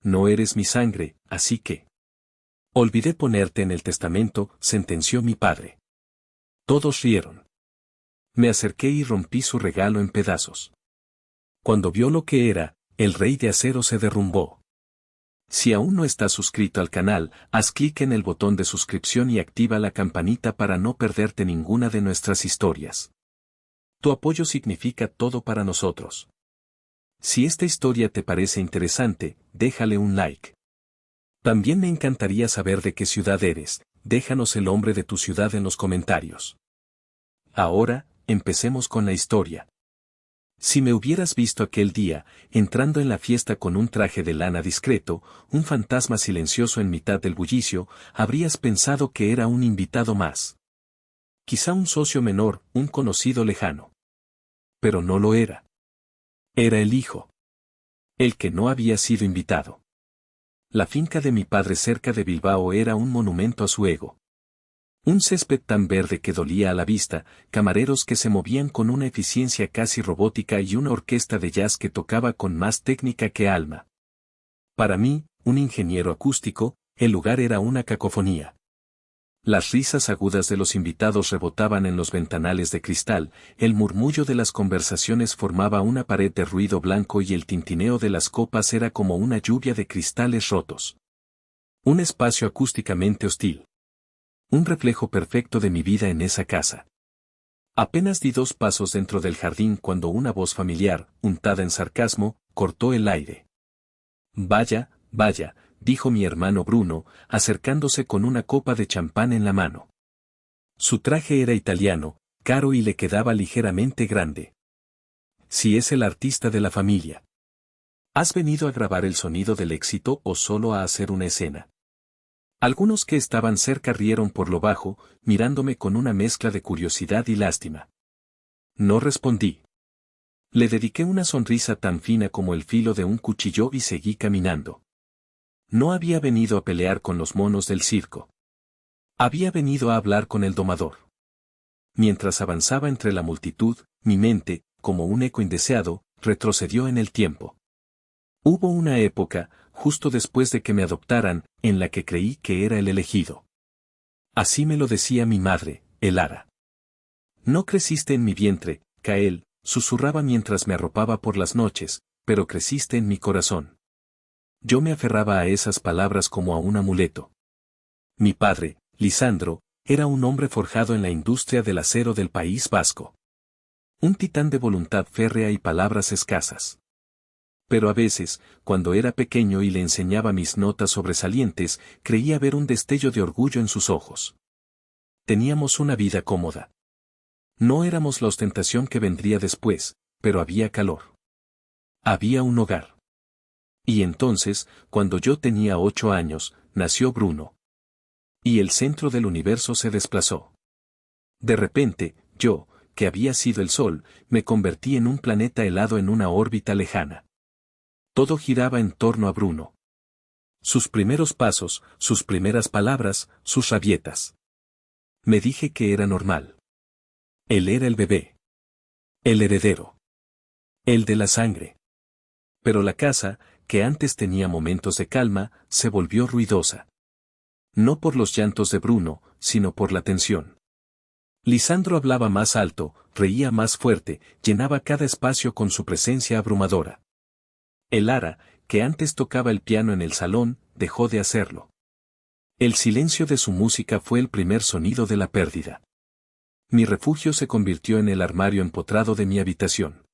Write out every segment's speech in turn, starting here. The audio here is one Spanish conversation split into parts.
No eres mi sangre, así que... Olvidé ponerte en el testamento, sentenció mi padre. Todos rieron. Me acerqué y rompí su regalo en pedazos. Cuando vio lo que era, el rey de acero se derrumbó. Si aún no estás suscrito al canal, haz clic en el botón de suscripción y activa la campanita para no perderte ninguna de nuestras historias. Tu apoyo significa todo para nosotros. Si esta historia te parece interesante, déjale un like. También me encantaría saber de qué ciudad eres, déjanos el nombre de tu ciudad en los comentarios. Ahora, empecemos con la historia. Si me hubieras visto aquel día, entrando en la fiesta con un traje de lana discreto, un fantasma silencioso en mitad del bullicio, habrías pensado que era un invitado más. Quizá un socio menor, un conocido lejano. Pero no lo era. Era el hijo. El que no había sido invitado. La finca de mi padre cerca de Bilbao era un monumento a su ego. Un césped tan verde que dolía a la vista, camareros que se movían con una eficiencia casi robótica y una orquesta de jazz que tocaba con más técnica que alma. Para mí, un ingeniero acústico, el lugar era una cacofonía. Las risas agudas de los invitados rebotaban en los ventanales de cristal, el murmullo de las conversaciones formaba una pared de ruido blanco y el tintineo de las copas era como una lluvia de cristales rotos. Un espacio acústicamente hostil. Un reflejo perfecto de mi vida en esa casa. Apenas di 2 pasos dentro del jardín cuando una voz familiar, untada en sarcasmo, cortó el aire. Vaya, vaya, dijo mi hermano Bruno, acercándose con una copa de champán en la mano. Su traje era italiano, caro y le quedaba ligeramente grande. Si es el artista de la familia. ¿Has venido a grabar el sonido del éxito o solo a hacer una escena? Algunos que estaban cerca rieron por lo bajo, mirándome con una mezcla de curiosidad y lástima. No respondí. Le dediqué una sonrisa tan fina como el filo de un cuchillo y seguí caminando. No había venido a pelear con los monos del circo. Había venido a hablar con el domador. Mientras avanzaba entre la multitud, mi mente, como un eco indeseado, retrocedió en el tiempo. Hubo una época, justo después de que me adoptaran, en la que creí que era el elegido. Así me lo decía mi madre, Elara. No creciste en mi vientre, Kael, susurraba mientras me arropaba por las noches, pero creciste en mi corazón. Yo me aferraba a esas palabras como a un amuleto. Mi padre, Lisandro, era un hombre forjado en la industria del acero del País Vasco. Un titán de voluntad férrea y palabras escasas. Pero a veces, cuando era pequeño y le enseñaba mis notas sobresalientes, creía ver un destello de orgullo en sus ojos. Teníamos una vida cómoda. No éramos la ostentación que vendría después, pero había calor. Había un hogar. Y entonces, cuando yo tenía 8 años, nació Bruno. Y el centro del universo se desplazó. De repente, yo, que había sido el Sol, me convertí en un planeta helado en una órbita lejana. Todo giraba en torno a Bruno. Sus primeros pasos, sus primeras palabras, sus rabietas. Me dije que era normal. Él era el bebé. El heredero. El de la sangre. Pero la casa, que antes tenía momentos de calma, se volvió ruidosa. No por los llantos de Bruno, sino por la tensión. Lisandro hablaba más alto, reía más fuerte, llenaba cada espacio con su presencia abrumadora. Elara, que antes tocaba el piano en el salón, dejó de hacerlo. El silencio de su música fue el primer sonido de la pérdida. Mi refugio se convirtió en el armario empotrado de mi habitación.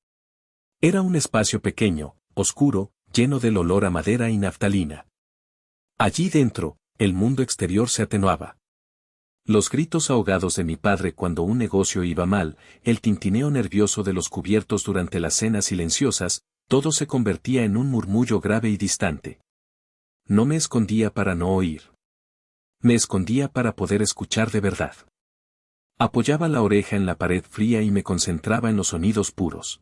Era un espacio pequeño, oscuro, lleno del olor a madera y naftalina. Allí dentro, el mundo exterior se atenuaba. Los gritos ahogados de mi padre cuando un negocio iba mal, el tintineo nervioso de los cubiertos durante las cenas silenciosas, todo se convertía en un murmullo grave y distante. No me escondía para no oír. Me escondía para poder escuchar de verdad. Apoyaba la oreja en la pared fría y me concentraba en los sonidos puros.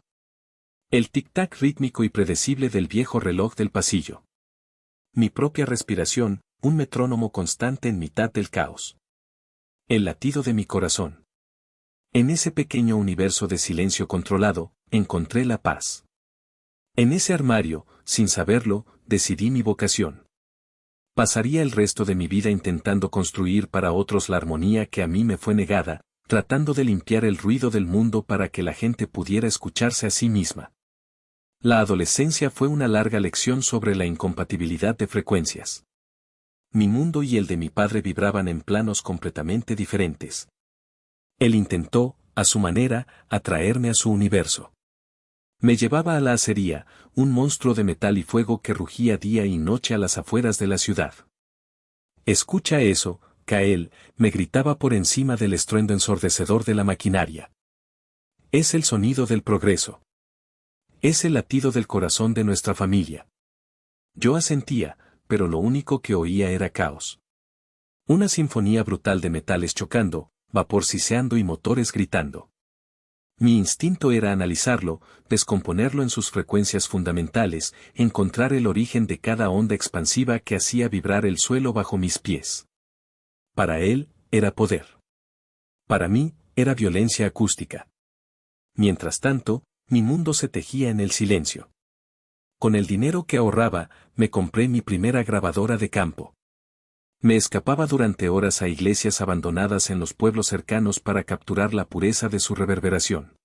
El tic-tac rítmico y predecible del viejo reloj del pasillo. Mi propia respiración, un metrónomo constante en mitad del caos. El latido de mi corazón. En ese pequeño universo de silencio controlado, encontré la paz. En ese armario, sin saberlo, decidí mi vocación. Pasaría el resto de mi vida intentando construir para otros la armonía que a mí me fue negada, tratando de limpiar el ruido del mundo para que la gente pudiera escucharse a sí misma. La adolescencia fue una larga lección sobre la incompatibilidad de frecuencias. Mi mundo y el de mi padre vibraban en planos completamente diferentes. Él intentó, a su manera, atraerme a su universo. Me llevaba a la acería, un monstruo de metal y fuego que rugía día y noche a las afueras de la ciudad. «Escucha eso, Kael», me gritaba por encima del estruendo ensordecedor de la maquinaria. «Es el sonido del progreso. Es el latido del corazón de nuestra familia». Yo asentía, pero lo único que oía era caos. Una sinfonía brutal de metales chocando, vapor siseando y motores gritando. Mi instinto era analizarlo, descomponerlo en sus frecuencias fundamentales, encontrar el origen de cada onda expansiva que hacía vibrar el suelo bajo mis pies. Para él, era poder. Para mí, era violencia acústica. Mientras tanto, mi mundo se tejía en el silencio. Con el dinero que ahorraba, me compré mi primera grabadora de campo. Me escapaba durante horas a iglesias abandonadas en los pueblos cercanos para capturar la pureza de su reverberación.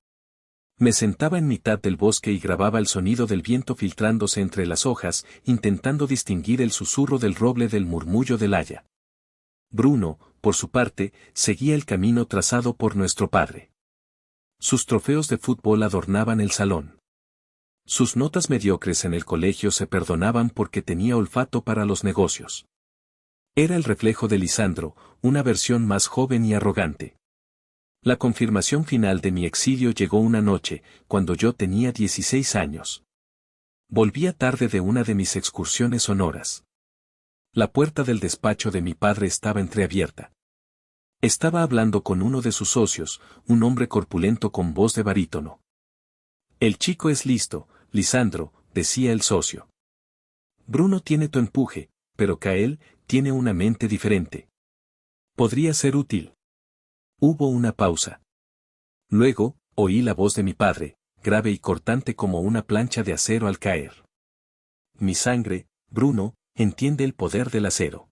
Me sentaba en mitad del bosque y grababa el sonido del viento filtrándose entre las hojas, intentando distinguir el susurro del roble del murmullo del haya. Bruno, por su parte, seguía el camino trazado por nuestro padre. Sus trofeos de fútbol adornaban el salón. Sus notas mediocres en el colegio se perdonaban porque tenía olfato para los negocios. Era el reflejo de Lisandro, una versión más joven y arrogante. La confirmación final de mi exilio llegó una noche, cuando yo tenía 16 años. Volvía tarde de una de mis excursiones sonoras. La puerta del despacho de mi padre estaba entreabierta. Estaba hablando con uno de sus socios, un hombre corpulento con voz de barítono. «El chico es listo, Lisandro», decía el socio. «Bruno tiene tu empuje, pero Kael tiene una mente diferente. Podría ser útil». Hubo una pausa. Luego, oí la voz de mi padre, grave y cortante como una plancha de acero al caer. «Mi sangre, Bruno, entiende el poder del acero».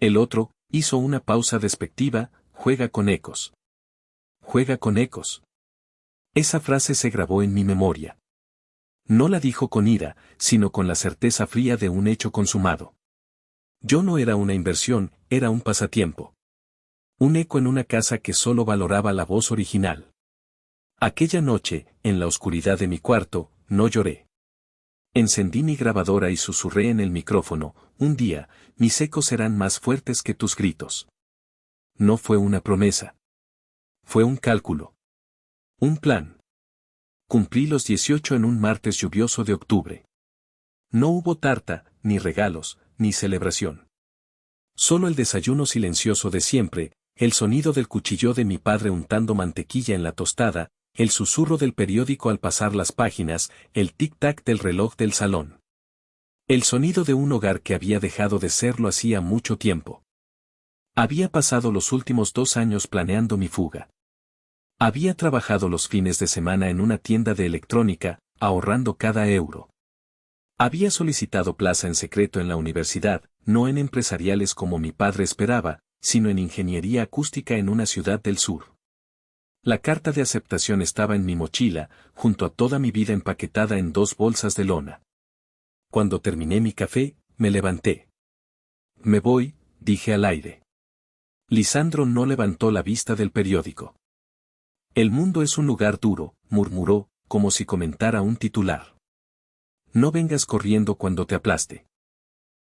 El otro, hizo una pausa despectiva, «juega con ecos». «Juega con ecos». Esa frase se grabó en mi memoria. No la dijo con ira, sino con la certeza fría de un hecho consumado. Yo no era una inversión, era un pasatiempo. Un eco en una casa que solo valoraba la voz original. Aquella noche, en la oscuridad de mi cuarto, no lloré. Encendí mi grabadora y susurré en el micrófono: «Un día, mis ecos serán más fuertes que tus gritos». No fue una promesa. Fue un cálculo. Un plan. Cumplí los 18 en un martes lluvioso de octubre. No hubo tarta, ni regalos, ni celebración. Solo el desayuno silencioso de siempre, el sonido del cuchillo de mi padre untando mantequilla en la tostada, el susurro del periódico al pasar las páginas, el tic-tac del reloj del salón. El sonido de un hogar que había dejado de serlo hacía mucho tiempo. Había pasado los últimos 2 años planeando mi fuga. Había trabajado los fines de semana en una tienda de electrónica, ahorrando cada euro. Había solicitado plaza en secreto en la universidad, no en empresariales como mi padre esperaba, sino en ingeniería acústica en una ciudad del sur. La carta de aceptación estaba en mi mochila, junto a toda mi vida empaquetada en 2 bolsas de lona. Cuando terminé mi café, me levanté. «Me voy», dije al aire. Lisandro no levantó la vista del periódico. «El mundo es un lugar duro», murmuró, como si comentara un titular. «No vengas corriendo cuando te aplaste».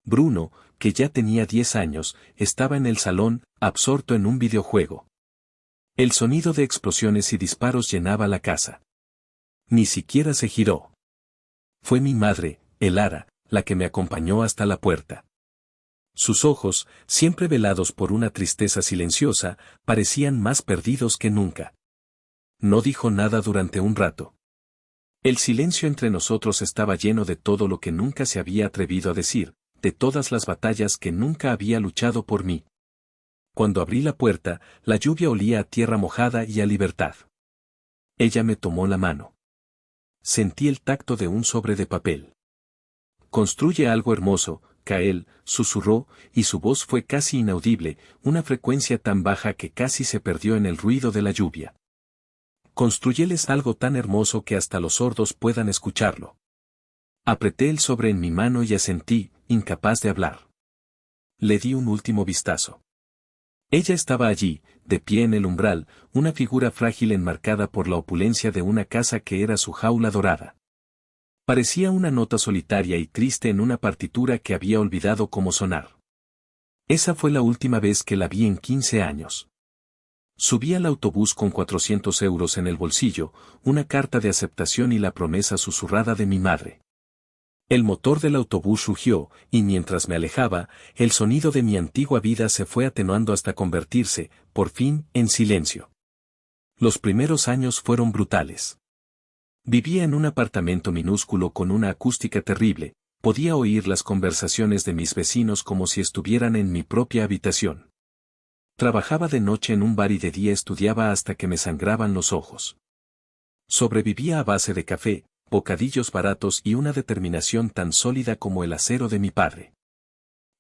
Bruno, que ya tenía 10 años, estaba en el salón, absorto en un videojuego. El sonido de explosiones y disparos llenaba la casa. Ni siquiera se giró. Fue mi madre, Elara, la que me acompañó hasta la puerta. Sus ojos, siempre velados por una tristeza silenciosa, parecían más perdidos que nunca. No dijo nada durante un rato. El silencio entre nosotros estaba lleno de todo lo que nunca se había atrevido a decir, de todas las batallas que nunca había luchado por mí. Cuando abrí la puerta, la lluvia olía a tierra mojada y a libertad. Ella me tomó la mano. Sentí el tacto de un sobre de papel. construye algo hermoso, Kael, susurró, y su voz fue casi inaudible, una frecuencia tan baja que casi se perdió en el ruido de la lluvia. Construyeles algo tan hermoso que hasta los sordos puedan escucharlo. Apreté el sobre en mi mano y asentí, incapaz de hablar. Le di un último vistazo. Ella estaba allí, de pie en el umbral, una figura frágil enmarcada por la opulencia de una casa que era su jaula dorada. Parecía una nota solitaria y triste en una partitura que había olvidado cómo sonar. Esa fue la última vez que la vi en 15 años. Subí al autobús con 400 euros en el bolsillo, una carta de aceptación y la promesa susurrada de mi madre. El motor del autobús rugió, y mientras me alejaba, el sonido de mi antigua vida se fue atenuando hasta convertirse, por fin, en silencio. Los primeros años fueron brutales. Vivía en un apartamento minúsculo con una acústica terrible, podía oír las conversaciones de mis vecinos como si estuvieran en mi propia habitación. Trabajaba de noche en un bar y de día estudiaba hasta que me sangraban los ojos. Sobrevivía a base de café, bocadillos baratos y una determinación tan sólida como el acero de mi padre.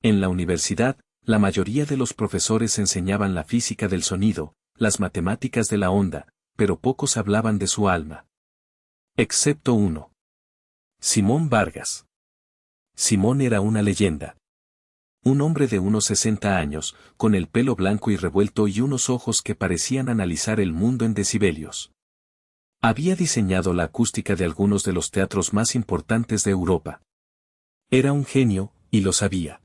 En la universidad, la mayoría de los profesores enseñaban la física del sonido, las matemáticas de la onda, pero pocos hablaban de su alma. Excepto uno. Simón Vargas. Simón era una leyenda. Un hombre de unos 60 años, con el pelo blanco y revuelto y unos ojos que parecían analizar el mundo en decibelios. Había diseñado la acústica de algunos de los teatros más importantes de Europa. Era un genio, y lo sabía.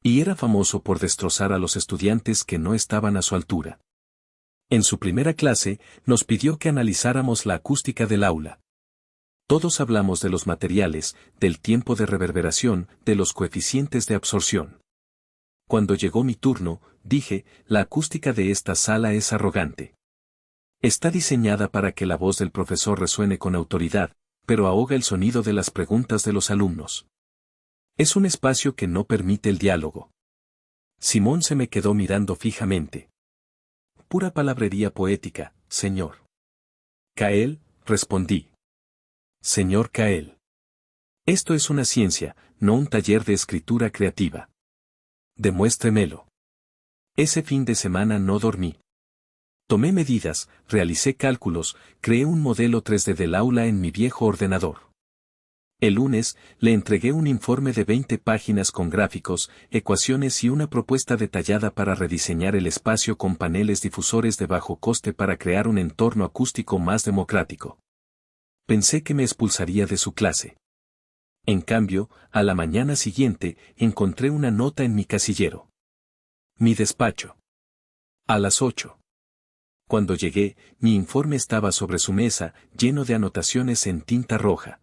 Y era famoso por destrozar a los estudiantes que no estaban a su altura. En su primera clase, nos pidió que analizáramos la acústica del aula. Todos hablamos de los materiales, del tiempo de reverberación, de los coeficientes de absorción. Cuando llegó mi turno, dije, la acústica de esta sala es arrogante. Está diseñada para que la voz del profesor resuene con autoridad, pero ahoga el sonido de las preguntas de los alumnos. Es un espacio que no permite el diálogo. Simón se me quedó mirando fijamente. Pura palabrería poética, señor. Kael, respondí. Señor Kael. Esto es una ciencia, no un taller de escritura creativa. Demuéstremelo. Ese fin de semana no dormí. Tomé medidas, realicé cálculos, creé un modelo 3D del aula en mi viejo ordenador. El lunes, le entregué un informe de 20 páginas con gráficos, ecuaciones y una propuesta detallada para rediseñar el espacio con paneles difusores de bajo coste para crear un entorno acústico más democrático. Pensé que me expulsaría de su clase. En cambio, a la mañana siguiente, encontré una nota en mi casillero. Mi despacho. A las 8. Cuando llegué, mi informe estaba sobre su mesa, lleno de anotaciones en tinta roja.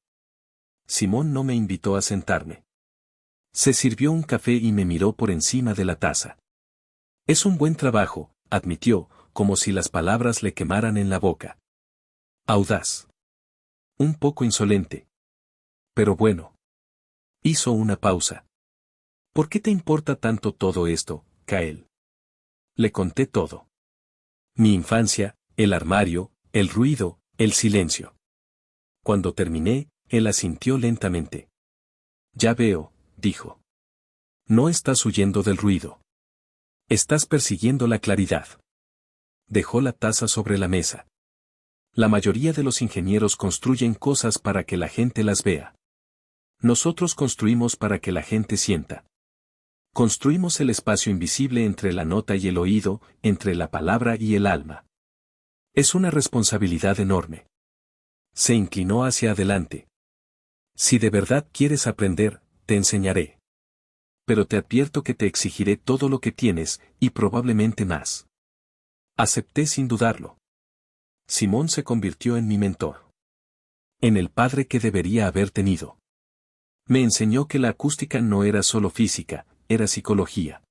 Simón no me invitó a sentarme. Se sirvió un café y me miró por encima de la taza. Es un buen trabajo, admitió, como si las palabras le quemaran en la boca. Audaz. Un poco insolente. Pero bueno. Hizo una pausa. ¿Por qué te importa tanto todo esto, Kael? Le conté todo. Mi infancia, el armario, el ruido, el silencio. Cuando terminé, él asintió lentamente. Ya veo, dijo. No estás huyendo del ruido. Estás persiguiendo la claridad. Dejó la taza sobre la mesa. La mayoría de los ingenieros construyen cosas para que la gente las vea. Nosotros construimos para que la gente sienta. Construimos el espacio invisible entre la nota y el oído, entre la palabra y el alma. Es una responsabilidad enorme. Se inclinó hacia adelante. Si de verdad quieres aprender, te enseñaré. Pero te advierto que te exigiré todo lo que tienes, y probablemente más. Acepté sin dudarlo. Simón se convirtió en mi mentor. En el padre que debería haber tenido. Me enseñó que la acústica no era solo física, era psicología.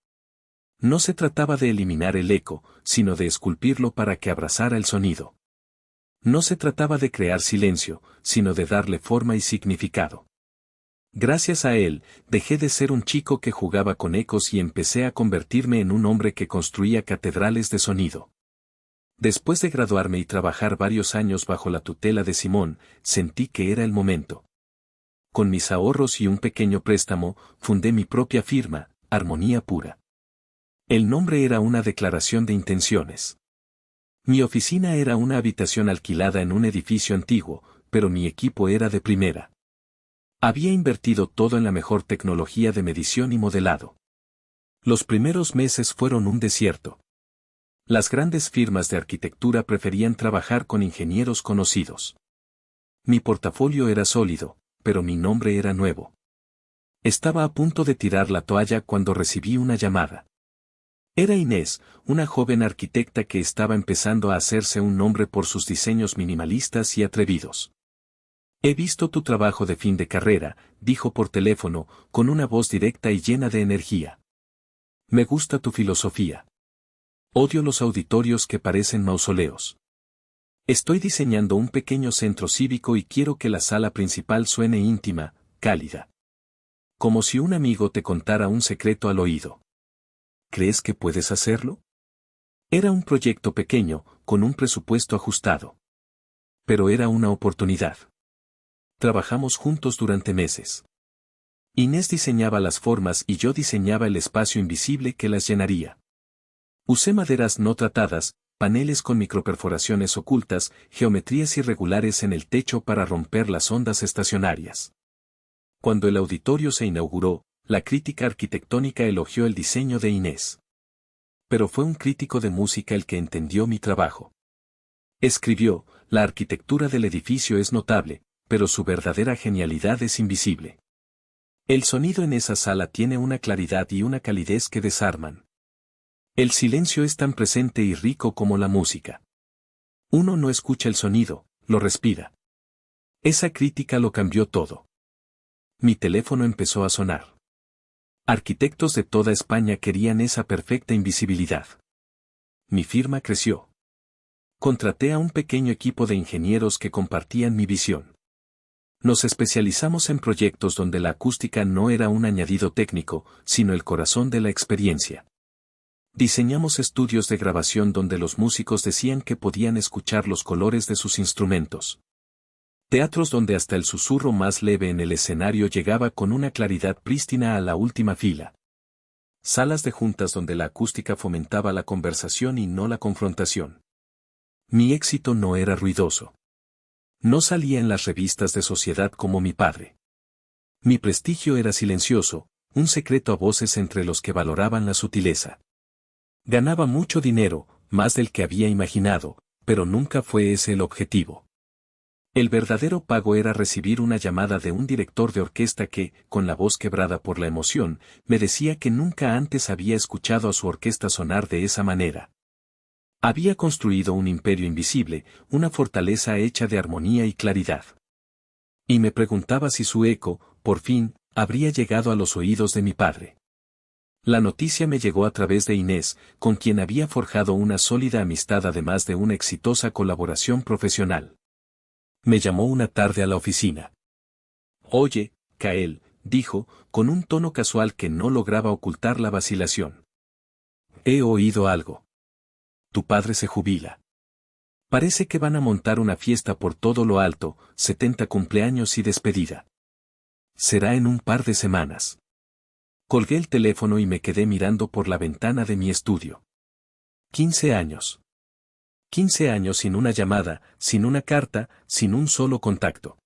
No se trataba de eliminar el eco, sino de esculpirlo para que abrazara el sonido. No se trataba de crear silencio, sino de darle forma y significado. Gracias a él, dejé de ser un chico que jugaba con ecos y empecé a convertirme en un hombre que construía catedrales de sonido. Después de graduarme y trabajar varios años bajo la tutela de Simón, sentí que era el momento. con mis ahorros y un pequeño préstamo, fundé mi propia firma, Armonía Pura. El nombre era una declaración de intenciones. Mi oficina era una habitación alquilada en un edificio antiguo, pero mi equipo era de primera. Había invertido todo en la mejor tecnología de medición y modelado. Los primeros meses fueron un desierto. Las grandes firmas de arquitectura preferían trabajar con ingenieros conocidos. Mi portafolio era sólido, pero mi nombre era nuevo. Estaba a punto de tirar la toalla cuando recibí una llamada. Era Inés, una joven arquitecta que estaba empezando a hacerse un nombre por sus diseños minimalistas y atrevidos. He visto tu trabajo de fin de carrera, dijo por teléfono, con una voz directa y llena de energía. Me gusta tu filosofía. Odio los auditorios que parecen mausoleos. Estoy diseñando un pequeño centro cívico y quiero que la sala principal suene íntima, cálida. Como si un amigo te contara un secreto al oído. ¿Crees que puedes hacerlo? Era un proyecto pequeño, con un presupuesto ajustado. Pero era una oportunidad. Trabajamos juntos durante meses. Inés diseñaba las formas y yo diseñaba el espacio invisible que las llenaría. Usé maderas no tratadas, paneles con microperforaciones ocultas, geometrías irregulares en el techo para romper las ondas estacionarias. Cuando el auditorio se inauguró, la crítica arquitectónica elogió el diseño de Inés. Pero fue un crítico de música el que entendió mi trabajo. Escribió, la arquitectura del edificio es notable, pero su verdadera genialidad es invisible. El sonido en esa sala tiene una claridad y una calidez que desarman. El silencio es tan presente y rico como la música. Uno no escucha el sonido, lo respira. Esa crítica lo cambió todo. Mi teléfono empezó a sonar. Arquitectos de toda España querían esa perfecta invisibilidad. Mi firma creció. Contraté a un pequeño equipo de ingenieros que compartían mi visión. Nos especializamos en proyectos donde la acústica no era un añadido técnico, sino el corazón de la experiencia. Diseñamos estudios de grabación donde los músicos decían que podían escuchar los colores de sus instrumentos. Teatros donde hasta el susurro más leve en el escenario llegaba con una claridad prístina a la última fila. Salas de juntas donde la acústica fomentaba la conversación y no la confrontación. Mi éxito no era ruidoso. No salía en las revistas de sociedad como mi padre. Mi prestigio era silencioso, un secreto a voces entre los que valoraban la sutileza. Ganaba mucho dinero, más del que había imaginado, pero nunca fue ese el objetivo. El verdadero pago era recibir una llamada de un director de orquesta que, con la voz quebrada por la emoción, me decía que nunca antes había escuchado a su orquesta sonar de esa manera. Había construido un imperio invisible, una fortaleza hecha de armonía y claridad. Y me preguntaba si su eco, por fin, habría llegado a los oídos de mi padre. La noticia me llegó a través de Inés, con quien había forjado una sólida amistad además de una exitosa colaboración profesional. Me llamó una tarde a la oficina. Oye, Kael, dijo, con un tono casual que no lograba ocultar la vacilación. He oído algo. Tu padre se jubila. Parece que van a montar una fiesta por todo lo alto, 70 cumpleaños y despedida. Será en un par de semanas. Colgué el teléfono y me quedé mirando por la ventana de mi estudio. 15 años. 15 años sin una llamada, sin una carta, sin un solo contacto.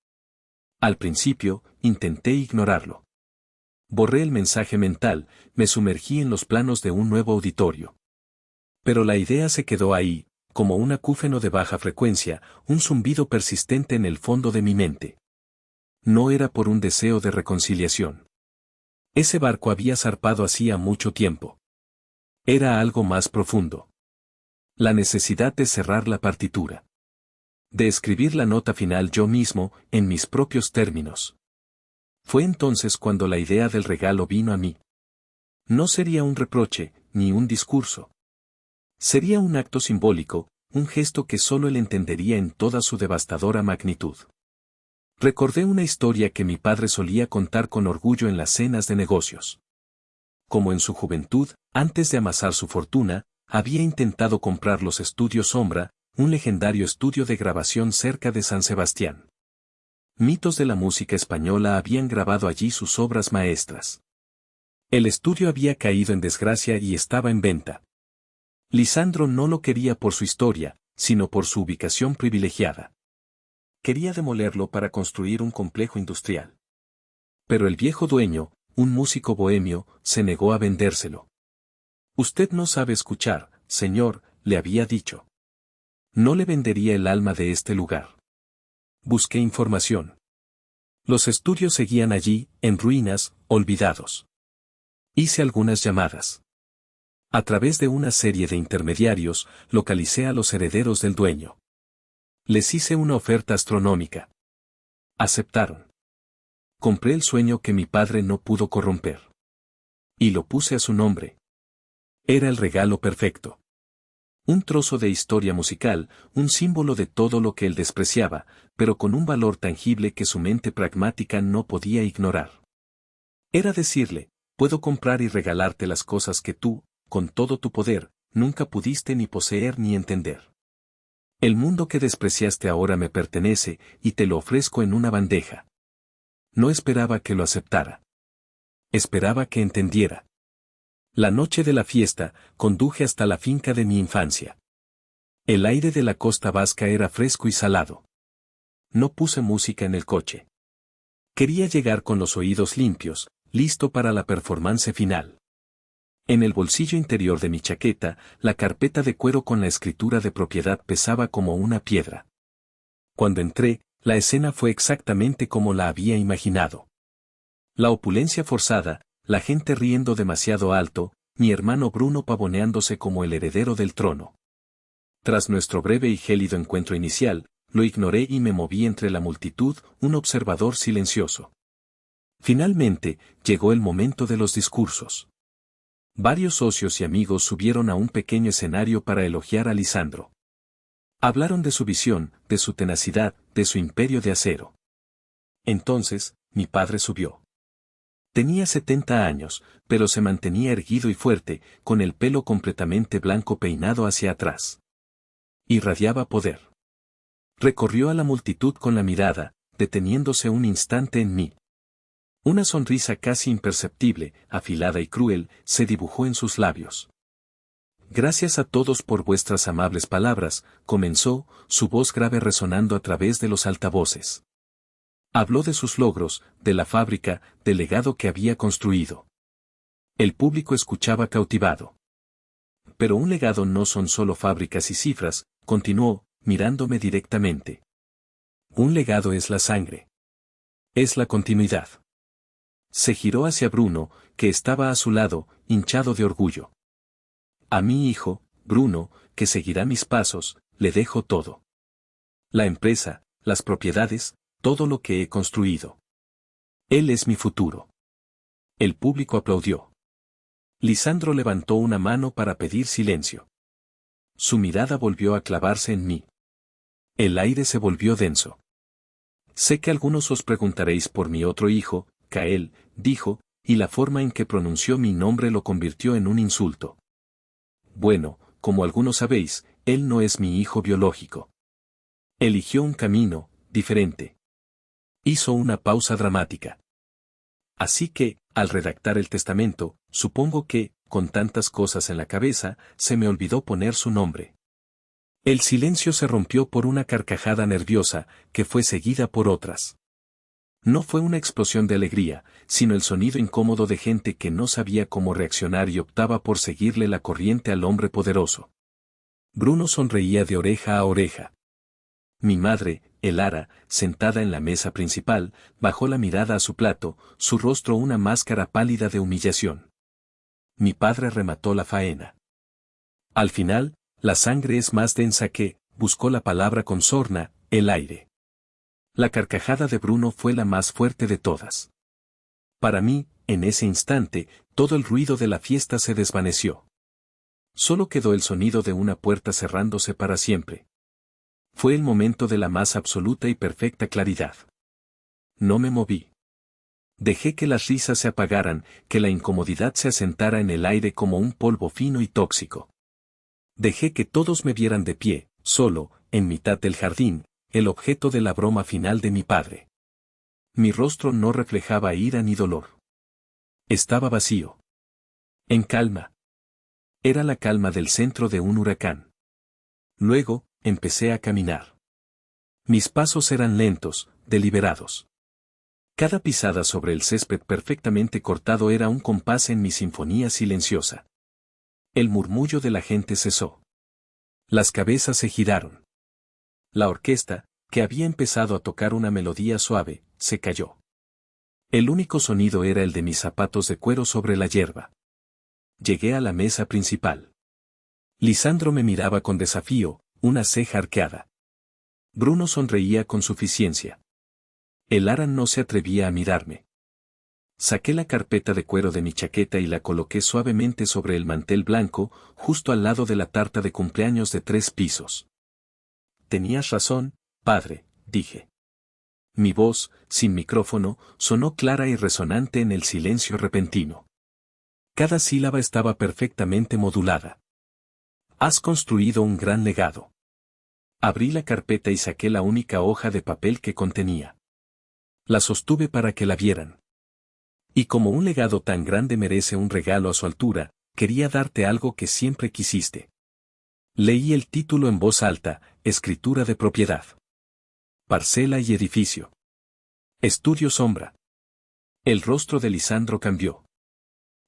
Al principio, intenté ignorarlo. Borré el mensaje mental, me sumergí en los planos de un nuevo auditorio. Pero la idea se quedó ahí, como un acúfeno de baja frecuencia, un zumbido persistente en el fondo de mi mente. No era por un deseo de reconciliación. Ese barco había zarpado hacía mucho tiempo. Era algo más profundo. La necesidad de cerrar la partitura. De escribir la nota final yo mismo, en mis propios términos. Fue entonces cuando la idea del regalo vino a mí. No sería un reproche, ni un discurso. Sería un acto simbólico, un gesto que solo él entendería en toda su devastadora magnitud. Recordé una historia que mi padre solía contar con orgullo en las cenas de negocios. Como en su juventud, antes de amasar su fortuna, había intentado comprar los estudios Sombra, un legendario estudio de grabación cerca de San Sebastián. Mitos de la música española habían grabado allí sus obras maestras. El estudio había caído en desgracia y estaba en venta. Lisandro no lo quería por su historia, sino por su ubicación privilegiada. Quería demolerlo para construir un complejo industrial. Pero el viejo dueño, un músico bohemio, se negó a vendérselo. Usted no sabe escuchar, señor, le había dicho. No le vendería el alma de este lugar. Busqué información. Los estudios seguían allí, en ruinas, olvidados. Hice algunas llamadas. A través de una serie de intermediarios, localicé a los herederos del dueño. Les hice una oferta astronómica. Aceptaron. Compré el sueño que mi padre no pudo corromper. Y lo puse a su nombre. Era el regalo perfecto. Un trozo de historia musical, un símbolo de todo lo que él despreciaba, pero con un valor tangible que su mente pragmática no podía ignorar. Era decirle, puedo comprar y regalarte las cosas que tú, con todo tu poder, nunca pudiste ni poseer ni entender. El mundo que despreciaste ahora me pertenece, y te lo ofrezco en una bandeja. No esperaba que lo aceptara. Esperaba que entendiera. La noche de la fiesta, conduje hasta la finca de mi infancia. El aire de la costa vasca era fresco y salado. No puse música en el coche. Quería llegar con los oídos limpios, listo para la performance final. En el bolsillo interior de mi chaqueta, la carpeta de cuero con la escritura de propiedad pesaba como una piedra. Cuando entré, la escena fue exactamente como la había imaginado. La opulencia forzada, la gente riendo demasiado alto, mi hermano Bruno pavoneándose como el heredero del trono. Tras nuestro breve y gélido encuentro inicial, lo ignoré y me moví entre la multitud, un observador silencioso. Finalmente, llegó el momento de los discursos. Varios socios y amigos subieron a un pequeño escenario para elogiar a Lisandro. Hablaron de su visión, de su tenacidad, de su imperio de acero. Entonces, mi padre subió. Tenía 70 años, pero se mantenía erguido y fuerte, con el pelo completamente blanco peinado hacia atrás. Irradiaba poder. Recorrió a la multitud con la mirada, deteniéndose un instante en mí. Una sonrisa casi imperceptible, afilada y cruel, se dibujó en sus labios. Gracias a todos por vuestras amables palabras, comenzó, su voz grave resonando a través de los altavoces. Habló de sus logros, de la fábrica, del legado que había construido. El público escuchaba cautivado. Pero un legado no son solo fábricas y cifras, continuó, mirándome directamente. Un legado es la sangre. Es la continuidad. Se giró hacia Bruno, que estaba a su lado, hinchado de orgullo. A mi hijo, Bruno, que seguirá mis pasos, le dejo todo. La empresa, las propiedades, todo lo que he construido. Él es mi futuro. El público aplaudió. Lisandro levantó una mano para pedir silencio. Su mirada volvió a clavarse en mí. El aire se volvió denso. Sé que algunos os preguntaréis por mi otro hijo, Kael, dijo, y la forma en que pronunció mi nombre lo convirtió en un insulto. Bueno, como algunos sabéis, él no es mi hijo biológico. Eligió un camino, diferente. Hizo una pausa dramática. Así que, al redactar el testamento, supongo que, con tantas cosas en la cabeza, se me olvidó poner su nombre. El silencio se rompió por una carcajada nerviosa, que fue seguida por otras. No fue una explosión de alegría, sino el sonido incómodo de gente que no sabía cómo reaccionar y optaba por seguirle la corriente al hombre poderoso. Bruno sonreía de oreja a oreja. Mi madre, Elara, sentada en la mesa principal, bajó la mirada a su plato, su rostro una máscara pálida de humillación. Mi padre remató la faena. Al final, la sangre es más densa que, buscó la palabra con sorna, el aire. La carcajada de Bruno fue la más fuerte de todas. Para mí, en ese instante, todo el ruido de la fiesta se desvaneció. Solo quedó el sonido de una puerta cerrándose para siempre. Fue el momento de la más absoluta y perfecta claridad. No me moví. Dejé que las risas se apagaran, que la incomodidad se asentara en el aire como un polvo fino y tóxico. Dejé que todos me vieran de pie, solo, en mitad del jardín, el objeto de la broma final de mi padre. Mi rostro no reflejaba ira ni dolor. Estaba vacío. En calma. Era la calma del centro de un huracán. Luego, empecé a caminar. Mis pasos eran lentos, deliberados. Cada pisada sobre el césped perfectamente cortado era un compás en mi sinfonía silenciosa. El murmullo de la gente cesó. Las cabezas se giraron. La orquesta, que había empezado a tocar una melodía suave, se calló. El único sonido era el de mis zapatos de cuero sobre la hierba. Llegué a la mesa principal. Lisandro me miraba con desafío, una ceja arqueada. Bruno sonreía con suficiencia. El Aran no se atrevía a mirarme. Saqué la carpeta de cuero de mi chaqueta y la coloqué suavemente sobre el mantel blanco, justo al lado de la tarta de cumpleaños de 3 pisos. Tenías razón, padre, dije. Mi voz, sin micrófono, sonó clara y resonante en el silencio repentino. Cada sílaba estaba perfectamente modulada. Has construido un gran legado. Abrí la carpeta y saqué la única hoja de papel que contenía. La sostuve para que la vieran. Y como un legado tan grande merece un regalo a su altura, quería darte algo que siempre quisiste. Leí el título en voz alta, escritura de propiedad. Parcela y edificio. Estudio sombra. El rostro de Lisandro cambió.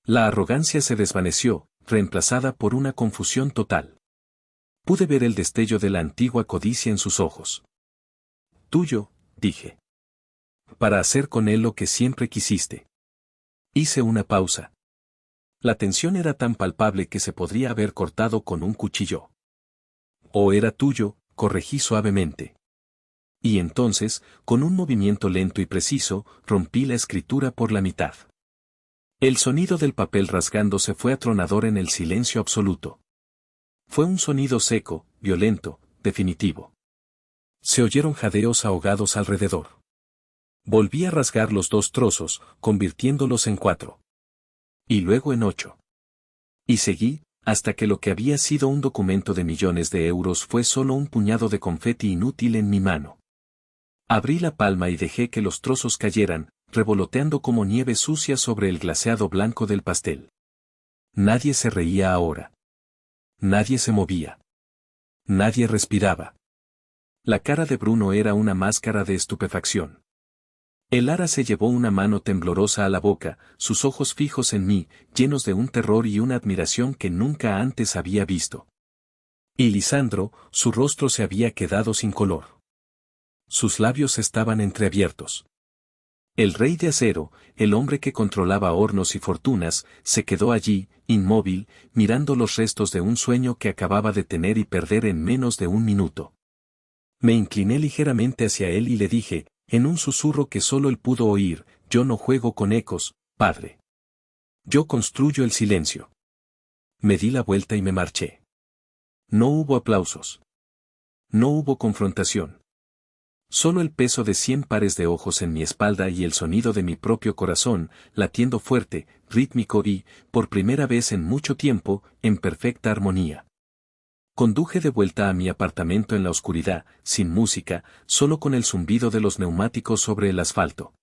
La arrogancia se desvaneció, reemplazada por una confusión total. Pude ver el destello de la antigua codicia en sus ojos. Tuyo, dije. Para hacer con él lo que siempre quisiste. Hice una pausa. La tensión era tan palpable que se podría haber cortado con un cuchillo. O era tuyo, corregí suavemente. Y entonces, con un movimiento lento y preciso, rompí la escritura por la mitad. El sonido del papel rasgándose fue atronador en el silencio absoluto. Fue un sonido seco, violento, definitivo. Se oyeron jadeos ahogados alrededor. Volví a rasgar los 2 trozos, convirtiéndolos en 4. Y luego en 8. Y seguí, hasta que lo que había sido un documento de millones de euros fue solo un puñado de confeti inútil en mi mano. Abrí la palma y dejé que los trozos cayeran, revoloteando como nieve sucia sobre el glaseado blanco del pastel. Nadie se reía ahora. Nadie se movía. Nadie respiraba. La cara de Bruno era una máscara de estupefacción. El Ara se llevó una mano temblorosa a la boca, sus ojos fijos en mí, llenos de un terror y una admiración que nunca antes había visto. Y Lisandro, su rostro se había quedado sin color. Sus labios estaban entreabiertos. El rey de acero, el hombre que controlaba hornos y fortunas, se quedó allí, inmóvil, mirando los restos de un sueño que acababa de tener y perder en menos de un minuto. Me incliné ligeramente hacia él y le dije, en un susurro que solo él pudo oír, yo no juego con ecos, padre. Yo construyo el silencio. Me di la vuelta y me marché. No hubo aplausos. No hubo confrontación. Solo el peso de 100 pares de ojos en mi espalda y el sonido de mi propio corazón, latiendo fuerte, rítmico y, por primera vez en mucho tiempo, en perfecta armonía. Conduje de vuelta a mi apartamento en la oscuridad, sin música, solo con el zumbido de los neumáticos sobre el asfalto.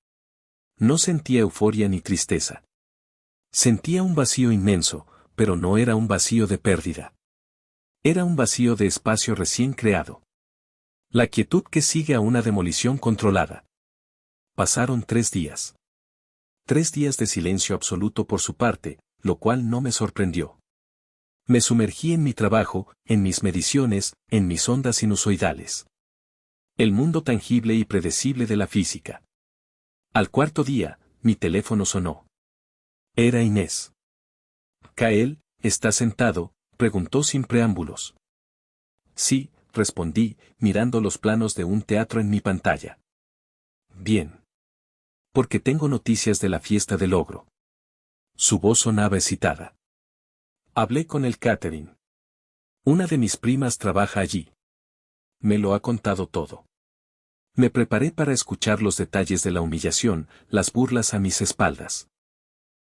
No sentía euforia ni tristeza. Sentía un vacío inmenso, pero no era un vacío de pérdida. Era un vacío de espacio recién creado. La quietud que sigue a una demolición controlada. Pasaron 3 días. 3 días de silencio absoluto por su parte, lo cual no me sorprendió. Me sumergí en mi trabajo, en mis mediciones, en mis ondas sinusoidales. El mundo tangible y predecible de la física. Al 4.º día, mi teléfono sonó. Era Inés. «Kael, ¿está sentado?», preguntó sin preámbulos. Sí, respondí, mirando los planos de un teatro en mi pantalla. Bien. Porque tengo noticias de la fiesta del ogro. Su voz sonaba excitada. Hablé con el catering. Una de mis primas trabaja allí. Me lo ha contado todo. Me preparé para escuchar los detalles de la humillación, las burlas a mis espaldas.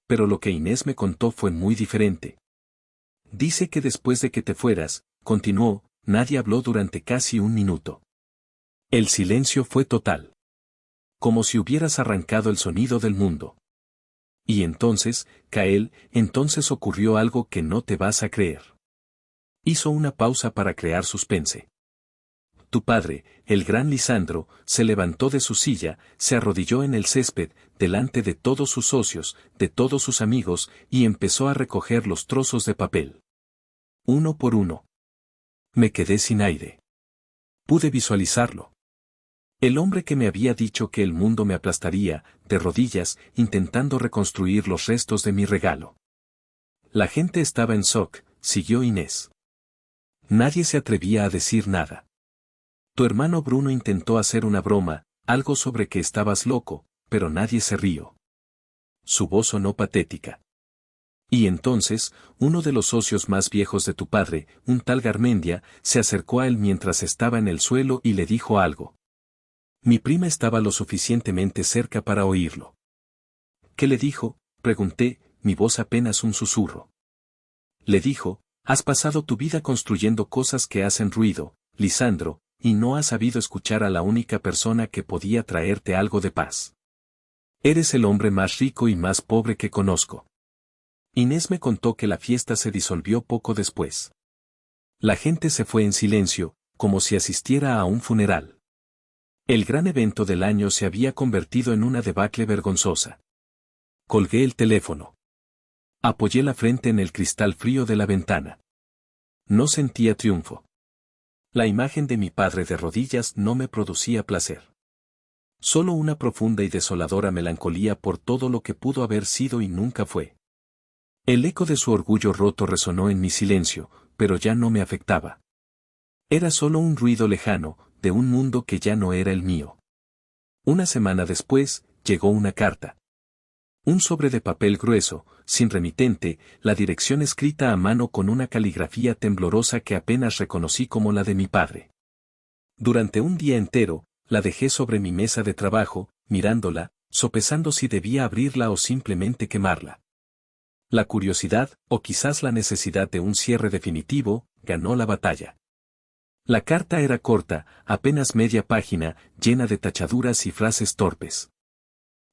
Pero lo que Inés me contó fue muy diferente. Dice que después de que te fueras, continuó, nadie habló durante casi un minuto. El silencio fue total. como si hubieras arrancado el sonido del mundo. Y entonces, Kael, entonces ocurrió algo que no te vas a creer. Hizo una pausa para crear suspense. Tu padre, el gran Lisandro, se levantó de su silla, se arrodilló en el césped, delante de todos sus socios, de todos sus amigos, y empezó a recoger los trozos de papel. Uno por uno. Me quedé sin aire. Pude visualizarlo. El hombre que me había dicho que el mundo me aplastaría, de rodillas, intentando reconstruir los restos de mi regalo. La gente estaba en shock, siguió Inés. Nadie se atrevía a decir nada. Tu hermano Bruno intentó hacer una broma, algo sobre que estabas loco, pero nadie se rió. Su voz sonó patética. Y entonces, uno de los socios más viejos de tu padre, un tal Garmendia, se acercó a él mientras estaba en el suelo y le dijo algo. Mi prima estaba lo suficientemente cerca para oírlo. ¿Qué le dijo?, pregunté, mi voz apenas un susurro. Le dijo, has pasado tu vida construyendo cosas que hacen ruido, Lisandro, y no has sabido escuchar a la única persona que podía traerte algo de paz. Eres el hombre más rico y más pobre que conozco. Inés me contó que la fiesta se disolvió poco después. La gente se fue en silencio, como si asistiera a un funeral. El gran evento del año se había convertido en una debacle vergonzosa. Colgué el teléfono. Apoyé la frente en el cristal frío de la ventana. No sentía triunfo. La imagen de mi padre de rodillas no me producía placer. Solo una profunda y desoladora melancolía por todo lo que pudo haber sido y nunca fue. El eco de su orgullo roto resonó en mi silencio, pero ya no me afectaba. Era solo un ruido lejano, de un mundo que ya no era el mío. Una semana después, llegó una carta. Un sobre de papel grueso, sin remitente, la dirección escrita a mano con una caligrafía temblorosa que apenas reconocí como la de mi padre. Durante un día entero, la dejé sobre mi mesa de trabajo, mirándola, sopesando si debía abrirla o simplemente quemarla. La curiosidad, o quizás la necesidad de un cierre definitivo, ganó la batalla. La carta era corta, apenas media página, llena de tachaduras y frases torpes.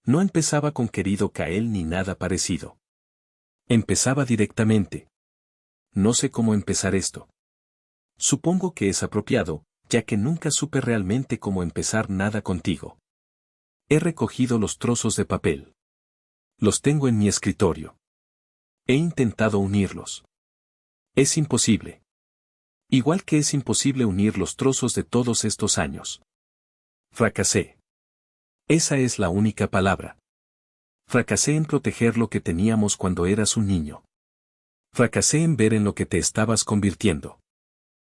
No empezaba con querido Kael ni nada parecido. Empezaba directamente. No sé cómo empezar esto. Supongo que es apropiado, ya que nunca supe realmente cómo empezar nada contigo. He recogido los trozos de papel. Los tengo en mi escritorio. He intentado unirlos. Es imposible. Igual que es imposible unir los trozos de todos estos años. Fracasé. Esa es la única palabra. Fracasé en proteger lo que teníamos cuando eras un niño. Fracasé en ver en lo que te estabas convirtiendo.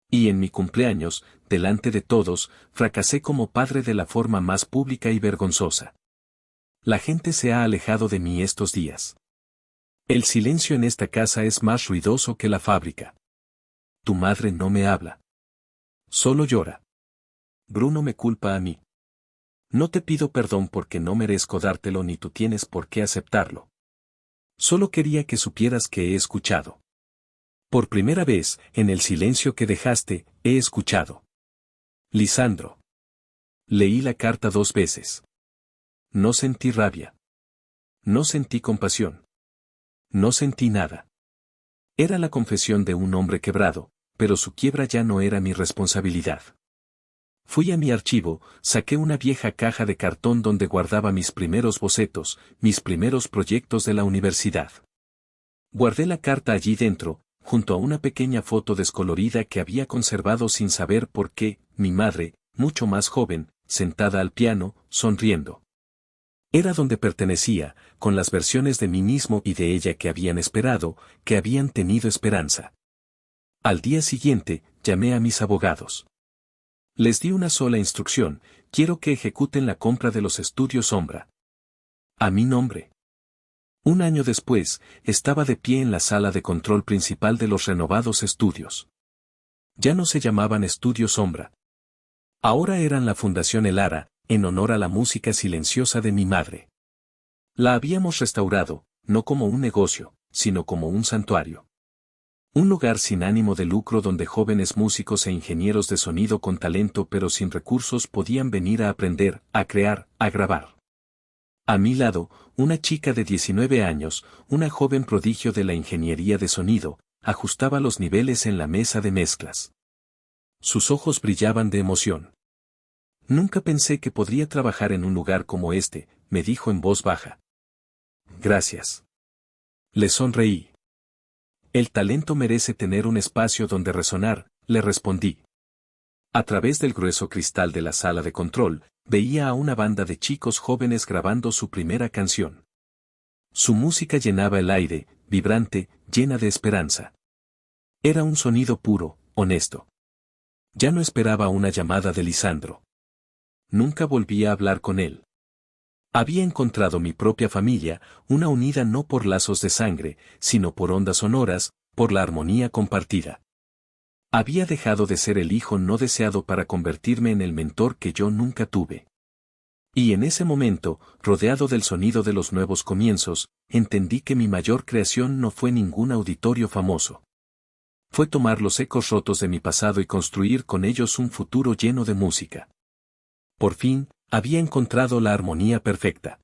Y en mi cumpleaños, delante de todos, fracasé como padre de la forma más pública y vergonzosa. La gente se ha alejado de mí estos días. El silencio en esta casa es más ruidoso que la fábrica. Tu madre no me habla. Solo llora. Bruno me culpa a mí. No te pido perdón porque no merezco dártelo ni tú tienes por qué aceptarlo. Solo quería que supieras que he escuchado. Por primera vez, en el silencio que dejaste, he escuchado. Lisandro. Leí la carta 2 veces. No sentí rabia. No sentí compasión. No sentí nada. Era la confesión de un hombre quebrado, pero su quiebra ya no era mi responsabilidad. Fui a mi archivo, saqué una vieja caja de cartón donde guardaba mis primeros bocetos, mis primeros proyectos de la universidad. Guardé la carta allí dentro, junto a una pequeña foto descolorida que había conservado sin saber por qué, mi madre, mucho más joven, sentada al piano, sonriendo. Era donde pertenecía, con las versiones de mí mismo y de ella que habían esperado, que habían tenido esperanza. Al día siguiente, llamé a mis abogados. Les di una sola instrucción: quiero que ejecuten la compra de los estudios Sombra. A mi nombre. Un año después, estaba de pie en la sala de control principal de los renovados estudios. Ya no se llamaban Estudios Sombra. Ahora eran la Fundación Elara, en honor a la música silenciosa de mi madre. La habíamos restaurado, no como un negocio, sino como un santuario. Un lugar sin ánimo de lucro donde jóvenes músicos e ingenieros de sonido con talento pero sin recursos podían venir a aprender, a crear, a grabar. A mi lado, una chica de 19 años, una joven prodigio de la ingeniería de sonido, ajustaba los niveles en la mesa de mezclas. Sus ojos brillaban de emoción. Nunca pensé que podría trabajar en un lugar como este, me dijo en voz baja. Gracias. Le sonreí. El talento merece tener un espacio donde resonar, le respondí. A través del grueso cristal de la sala de control, veía a una banda de chicos jóvenes grabando su primera canción. Su música llenaba el aire, vibrante, llena de esperanza. Era un sonido puro, honesto. Ya no esperaba una llamada de Lisandro. Nunca volví a hablar con él. Había encontrado mi propia familia, una unida no por lazos de sangre, sino por ondas sonoras, por la armonía compartida. Había dejado de ser el hijo no deseado para convertirme en el mentor que yo nunca tuve. Y en ese momento, rodeado del sonido de los nuevos comienzos, entendí que mi mayor creación no fue ningún auditorio famoso. Fue tomar los ecos rotos de mi pasado y construir con ellos un futuro lleno de música. Por fin, había encontrado la armonía perfecta.